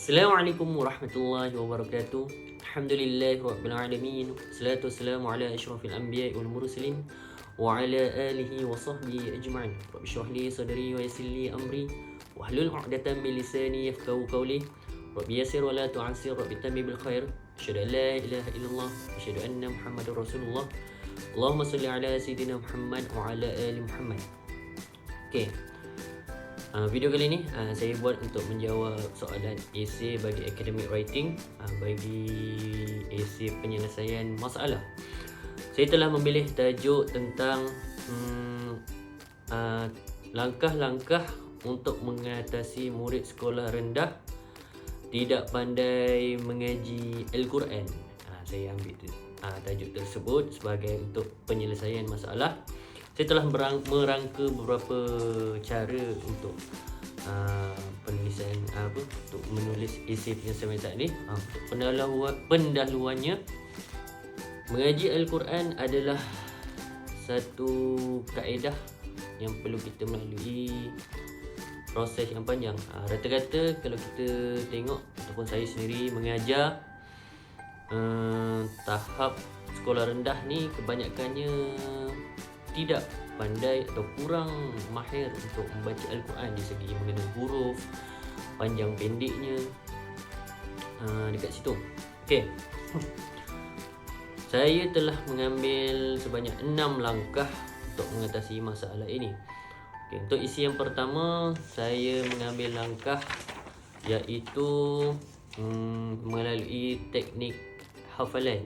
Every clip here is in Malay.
Assalamualaikum warahmatullahi wabarakatuh. Alhamdulillahirabbil alamin. Wassalatu wassalamu ala asyrafil anbiya'i wal mursalin wa ala alihi wa sahbihi ajma'in. Rabbi shrah li sadri wa yassir li amri wahlul 'uqdatam min lisani yafqahu qawli. Rabbi yassir wa la tu'assir, rabbi tammi bil khair. Asyhadu an la ilaha illallah wa asyhadu anna Muhammadar Rasulullah. Allahumma shalli ala sayidina Muhammad wa ala ali Muhammad. Okey. Video kali ni saya buat untuk menjawab soalan esei bagi academic writing, bagi esei penyelesaian masalah. Saya telah memilih tajuk tentang langkah-langkah untuk mengatasi murid sekolah rendah tidak pandai mengaji Al-Quran. Saya ambil tajuk tersebut sebagai untuk penyelesaian masalah. Saya telah merangka beberapa cara untuk penulisan untuk menulis esei penyelesaian masalah ni. Untuk pendahuluannya, mengaji Al-Quran adalah satu kaedah yang perlu kita melalui proses yang panjang. Rata-rata kalau kita tengok ataupun saya sendiri mengajar tahap sekolah rendah ni, kebanyakannya tidak pandai atau kurang mahir untuk membaca Al-Quran dari segi mengenal huruf, panjang pendeknya, dekat situ. Okey. Saya telah mengambil sebanyak 6 langkah untuk mengatasi masalah ini. Okey, untuk isi yang pertama, saya mengambil langkah iaitu melalui teknik hafalan.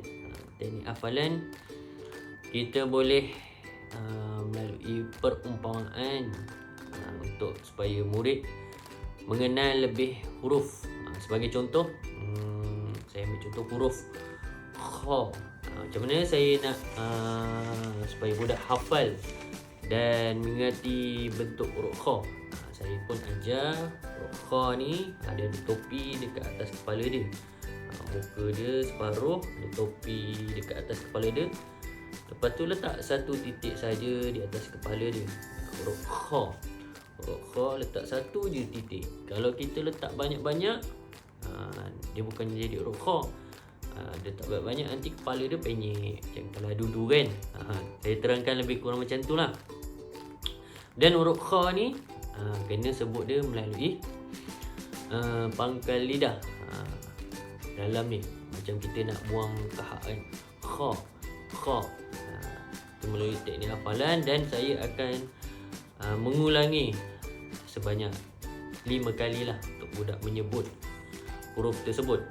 Teknik hafalan kita boleh melalui perumpamaan untuk supaya murid mengenal lebih huruf. Sebagai contoh, saya ambil contoh huruf kha. Macam mana saya nak supaya budak hafal dan mengerti bentuk huruf kha? Saya pun ajar huruf kha ni ada topi dekat atas kepala dia. Muka dia separuh, ada topi dekat atas kepala dia. Lepas tu letak satu titik saja di atas kepala dia. Huruf kha. Huruf kha letak satu je titik. Kalau kita letak banyak-banyak, dia bukan jadi huruf kha. Dia letak banyak-banyak, nanti kepala dia penyek. Macam kalau dudu kan. Saya terangkan lebih kurang macam tu lah. Dan huruf kha ni kena sebut dia melalui pangkal lidah. Dalam ni macam kita nak buang kahak kan. Kha. Kha. Melalui teknik hafalan, dan saya akan mengulangi sebanyak 5 kali lah untuk budak menyebut huruf tersebut.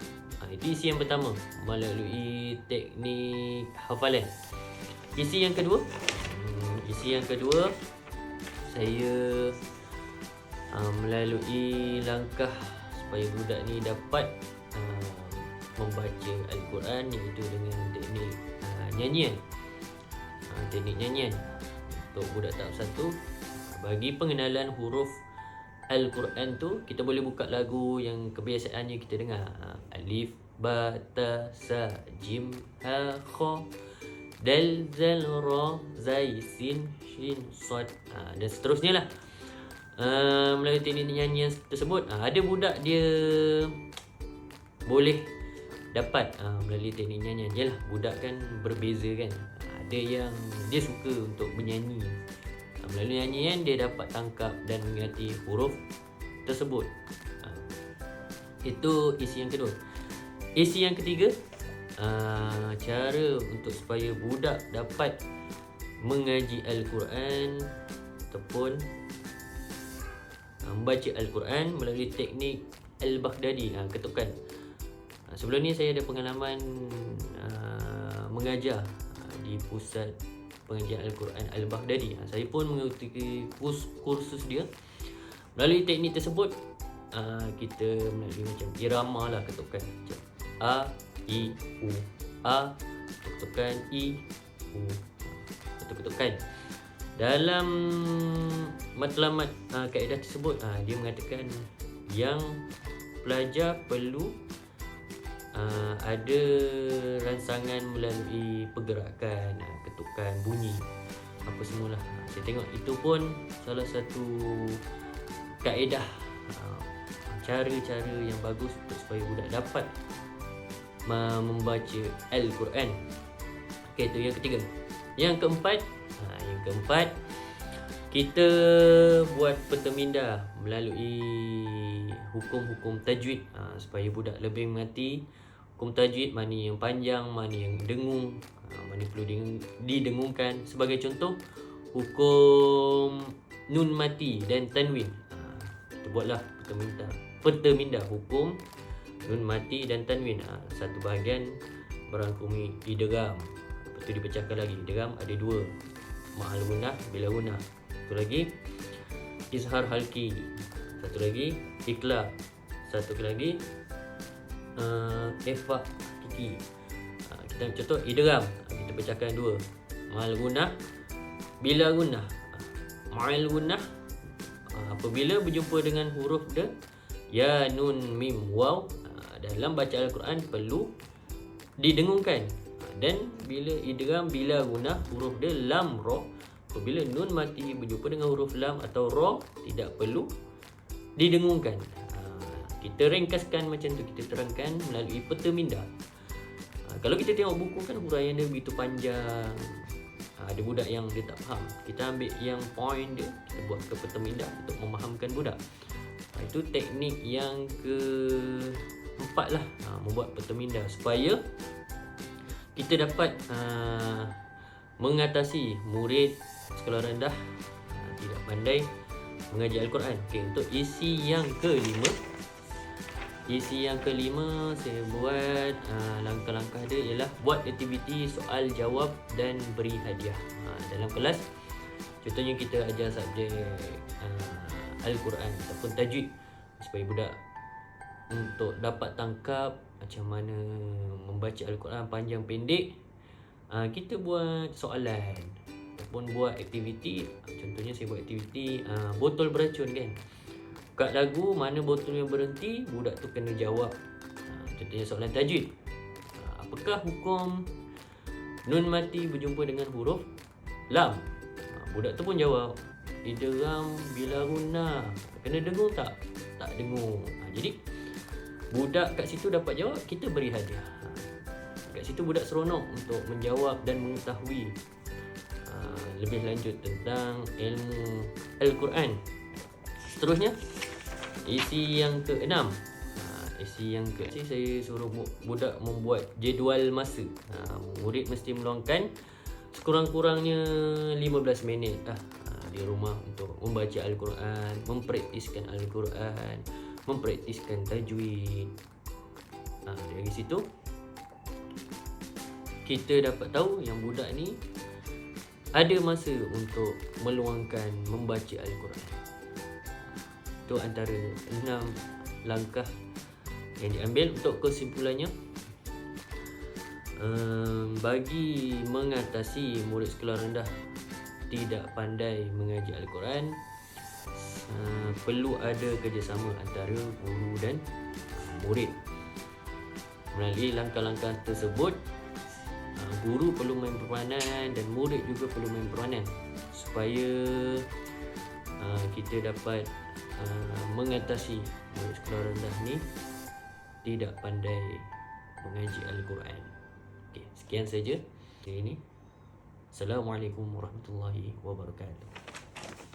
Itu isi yang pertama, melalui teknik hafalan. Isi yang kedua, saya melalui langkah supaya budak ni dapat membaca Al-Quran, iaitu dengan teknik nyanyian. Teknik nyanyian untuk budak tahap 1. Bagi pengenalan huruf Al-Quran tu, kita boleh buka lagu yang kebiasaannya kita dengar. Alif, ba, ta, sa, jim, ha, kha, dal, zal, ra, zai, sin, shin, sad, dan seterusnya lah. Melalui teknik nyanyian tersebut, ada budak dia boleh dapat melalui teknik nyanyian. Yalah, budak kan berbeza kan. Ada yang dia suka untuk menyanyi. Melalui nyanyian dia dapat tangkap dan mengerti huruf tersebut. Itu isi yang kedua. Isi yang ketiga, cara untuk supaya budak dapat mengaji Al-Quran ataupun membaca Al-Quran melalui teknik Al-Baghdadi, ketukan. Sebelum ni saya ada pengalaman mengajar di pusat pengajian Al-Quran Al-Baghdadi. Saya pun mengikuti kursus dia. Melalui teknik tersebut, kita melalui macam irama lah, ketukan macam A, I, U, A, ketukan I, U, ketukan. Dalam matlamat kaedah tersebut, dia mengatakan yang pelajar perlu ada rangsangan melalui pergerakan, ketukan, bunyi, apa semualah. Saya tengok itu pun salah satu kaedah cara-cara yang bagus untuk supaya budak dapat membaca Al-Quran. Okey, itu yang ketiga. Yang keempat, kita buat peta minda melalui hukum-hukum tajwid, supaya budak lebih mengerti hukum tajwid, mana yang panjang, mana yang dengung, mana perlu didengungkan. Sebagai contoh, hukum nun mati dan tanwin. Kita buatlah peta minda hukum nun mati dan tanwin. Satu bahagian merangkumi idgham. Lepas tu dipecahkan lagi. Idgham ada dua, ma'al gunnah, bila gunnah. Satu lagi izhar halki. Satu lagi ikhla. Satu lagi ikhfa hakiki. Kita contoh idgham, kita pecahkan dua, ma'al gunnah, bila gunnah. Ma'al gunnah apabila berjumpa dengan huruf de, ya, nun, mim, waw, dalam baca Al-Quran perlu didengungkan. Dan bila idgham bila gunnah huruf de lam, ra, apabila nun mati berjumpa dengan huruf lam atau ra, tidak perlu didengungkan. Kita ringkaskan macam tu, kita terangkan melalui peta minda. Kalau kita tengok buku kan huraian dia begitu panjang. Ada budak yang dia tak faham, kita ambil yang point dia, kita buat ke peta minda untuk memahamkan budak. Itu teknik yang keempat lah, membuat peta minda supaya kita dapat mengatasi murid sekolah rendah tidak pandai mengaji Al-Quran. Okey, untuk isi yang kelima saya buat langkah-langkah dia ialah buat aktiviti soal jawab dan beri hadiah. Dalam kelas contohnya kita ajar subjek Al-Quran ataupun tajwid, supaya budak untuk dapat tangkap macam mana membaca Al-Quran panjang pendek. Kita buat soalan ataupun buat aktiviti. Contohnya saya buat aktiviti botol beracun kan. Buka lagu, mana botol yang berhenti, budak tu kena jawab. Contohnya soalan tajwid. Apakah hukum nun mati berjumpa dengan huruf lam? Budak tu pun jawab, idgham bila gunnah. Kena dengung tak? Tak dengung. Jadi budak kat situ dapat jawab, kita beri hadiah. Kat situ budak seronok untuk menjawab dan mengetahui lebih lanjut tentang ilmu Al-Quran. Seterusnya, isi yang ke-6. Saya suruh budak membuat jadual masa. Murid mesti meluangkan sekurang-kurangnya 15 minit di rumah untuk membaca Al-Quran, mempraktiskan Al-Quran, mempraktiskan tajwid. Dari situ kita dapat tahu yang budak ni ada masa untuk meluangkan membaca Al-Quran. Itu antara 6 langkah yang diambil. Untuk kesimpulannya, bagi mengatasi murid sekolah rendah tidak pandai mengaji Al-Quran, perlu ada kerjasama antara guru dan murid. Melalui langkah-langkah tersebut, guru perlu main peranan dan murid juga perlu main peranan supaya kita dapat mengatasi murid sekolah rendah ni tidak pandai mengaji Al-Quran. Okey, sekian saja hari ini. Assalamualaikum warahmatullahi wabarakatuh.